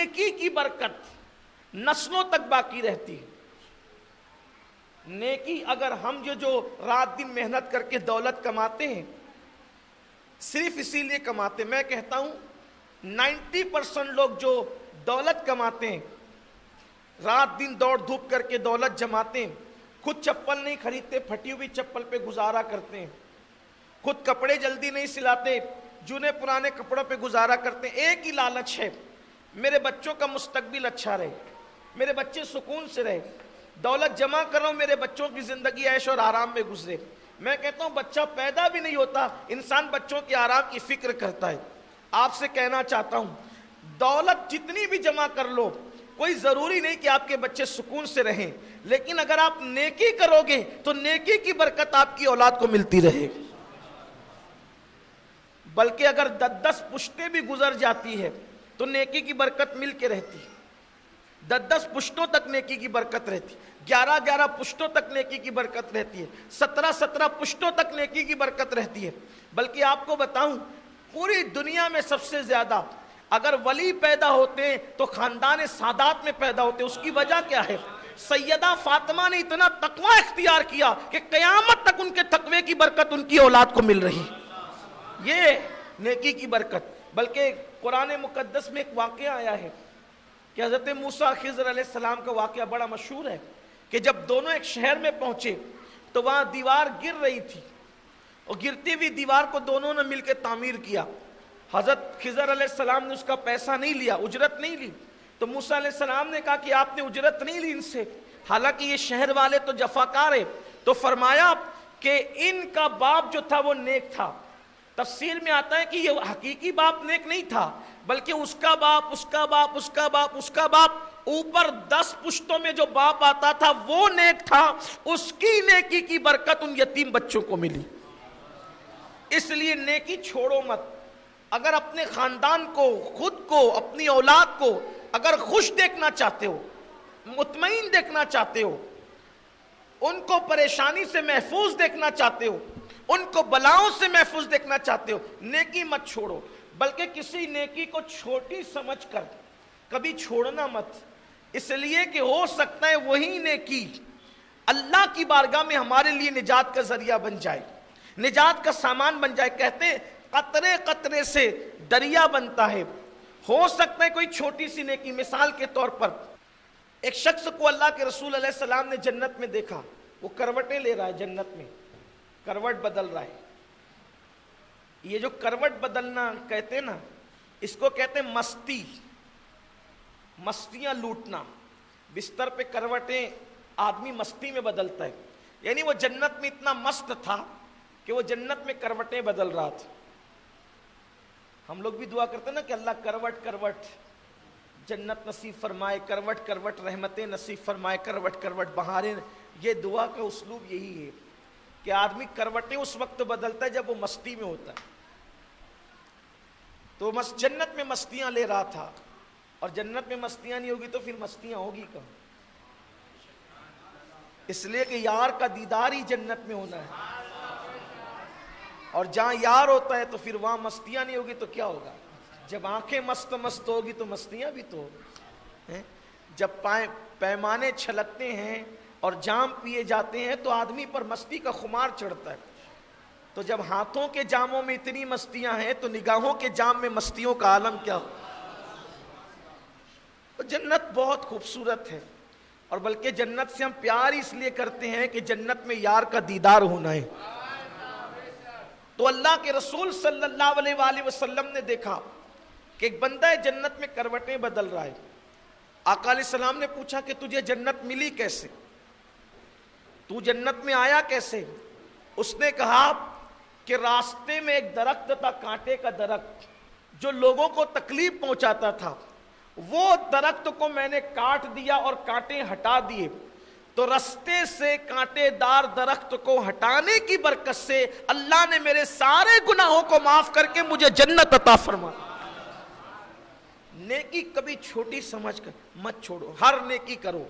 نیکی کی برکت نسلوں تک باقی رہتی ہے. نیکی اگر ہم جو رات دن محنت کر کے دولت کماتے ہیں صرف اسی لیے کماتے، میں کہتا ہوں 90% لوگ جو دولت کماتے ہیں رات دن دوڑ دھوپ کر کے دولت جماتے ہیں، خود چپل نہیں خریدتے، پھٹی ہوئی چپل پہ گزارا کرتے ہیں، خود کپڑے جلدی نہیں سلاتے، جونے پرانے کپڑوں پہ گزارا کرتے ہیں. ایک ہی لالچ ہے، میرے بچوں کا مستقبل اچھا رہے، میرے بچے سکون سے رہے، دولت جمع کرو، میرے بچوں کی زندگی عیش اور آرام میں گزرے. میں کہتا ہوں بچہ پیدا بھی نہیں ہوتا، انسان بچوں کے آرام کی فکر کرتا ہے. آپ سے کہنا چاہتا ہوں دولت جتنی بھی جمع کر لو، کوئی ضروری نہیں کہ آپ کے بچے سکون سے رہیں، لیکن اگر آپ نیکی کرو گے تو نیکی کی برکت آپ کی اولاد کو ملتی رہے. بلکہ اگر 10 پشتیں بھی گزر جاتی ہے تو نیکی کی برکت مل کے رہتی ہے. 10 پشتوں تک نیکی کی برکت رہتی، 11 پشتوں تک نیکی کی برکت رہتی ہے، 17 پشتوں تک نیکی کی برکت رہتی ہے. بلکہ آپ کو بتاؤں پوری دنیا میں سب سے زیادہ اگر ولی پیدا ہوتے ہیں تو خاندان سادات میں پیدا ہوتے ہیں. اس کی وجہ کیا ہے؟ سیدہ فاطمہ نے اتنا تقوی اختیار کیا کہ قیامت تک ان کے تقوی کی برکت ان کی اولاد کو مل رہی. یہ نیکی کی برکت. بلکہ قرآن مقدس میں ایک واقعہ آیا ہے کہ حضرت موسیٰ خضر علیہ السلام کا واقعہ بڑا مشہور ہے کہ جب دونوں ایک شہر میں پہنچے تو وہاں دیوار گر رہی تھی، اور گرتی ہوئی دیوار کو دونوں نے مل کے تعمیر کیا. حضرت خضر علیہ السلام نے اس کا پیسہ نہیں لیا، اجرت نہیں لی. تو موسیٰ علیہ السلام نے کہا کہ آپ نے اجرت نہیں لی ان سے، حالانکہ یہ شہر والے تو جفاکار ہیں. تو فرمایا کہ ان کا باپ جو تھا وہ نیک تھا. تفسیر میں آتا ہے کہ یہ حقیقی باپ نیک نہیں تھا، بلکہ اس کا باپ، اس کا باپ، اس کا باپ، اس کا باپ، اوپر 10 پشتوں میں جو باپ آتا تھا وہ نیک تھا. اس کی نیکی کی برکت ان یتیم بچوں کو ملی. اس لیے نیکی چھوڑو مت. اگر اپنے خاندان کو، خود کو، اپنی اولاد کو اگر خوش دیکھنا چاہتے ہو، مطمئن دیکھنا چاہتے ہو، ان کو پریشانی سے محفوظ دیکھنا چاہتے ہو، ان کو بلاؤں سے محفوظ دیکھنا چاہتے ہو، نیکی مت چھوڑو. بلکہ کسی نیکی کو چھوٹی سمجھ کر کبھی چھوڑنا مت، اس لیے کہ ہو سکتا ہے وہی نیکی اللہ کی بارگاہ میں ہمارے لیے نجات کا ذریعہ بن جائے، نجات کا سامان بن جائے. کہتے ہیں قطرے قطرے سے دریا بنتا ہے. ہو سکتا ہے کوئی چھوٹی سی نیکی. مثال کے طور پر ایک شخص کو اللہ کے رسول علیہ السلام نے جنت میں دیکھا، وہ کروٹیں لے رہا ہے، جنت میں کروٹ بدل رہا ہے. یہ جو کروٹ بدلنا کہتے ہیں نا، اس کو کہتے ہیں مستی، مستیاں لوٹنا. بستر پہ کروٹیں آدمی مستی میں بدلتا ہے. یعنی وہ جنت میں اتنا مست تھا کہ وہ جنت میں کروٹیں بدل رہا تھا. ہم لوگ بھی دعا کرتے ہیں نا کہ اللہ کروٹ کروٹ جنت نصیب فرمائے، کروٹ کروٹ رحمتیں نصیب فرمائے، کروٹ کروٹ بہاریں. یہ دعا کا اسلوب یہی ہے کہ آدمی کروٹیں اس وقت بدلتا ہے جب وہ مستی میں ہوتا ہے. تو جنت میں مستیاں لے رہا تھا، اور جنت میں مستیاں نہیں ہوگی تو پھر مستیاں ہوگی کہاں؟ اس لیے کہ یار کا دیدار ہی جنت میں ہونا ہے، اور جہاں یار ہوتا ہے تو پھر وہاں مستیاں نہیں ہوگی تو کیا ہوگا؟ جب آنکھیں مست مست ہوگی تو مستیاں بھی تو ہوگی. جب پیمانے چھلکتے ہیں اور جام پیے جاتے ہیں تو آدمی پر مستی کا خمار چڑھتا ہے. تو جب ہاتھوں کے جاموں میں اتنی مستیاں ہیں تو نگاہوں کے جام میں مستیوں کا عالم کیا ہو. تو جنت بہت خوبصورت ہے، اور بلکہ جنت سے ہم پیار اس لیے کرتے ہیں کہ جنت میں یار کا دیدار ہونا ہے. تو اللہ کے رسول صلی اللہ علیہ وآلہ وسلم نے دیکھا کہ ایک بندہ جنت میں کروٹیں بدل رہا ہے. آقا علیہ السلام نے پوچھا کہ تجھے جنت ملی کیسے، تو جنت میں آیا کیسے؟ اس نے کہا کہ راستے میں ایک درخت تھا، کانٹے کا درخت، جو لوگوں کو تکلیف پہنچاتا تھا. وہ درخت کو میں نے کاٹ دیا اور کانٹے ہٹا دیے. تو رستے سے کانٹے دار درخت کو ہٹانے کی برکت سے اللہ نے میرے سارے گناہوں کو معاف کر کے مجھے جنت عطا فرما. نیکی کبھی چھوٹی سمجھ کر مت چھوڑو، ہر نیکی کرو.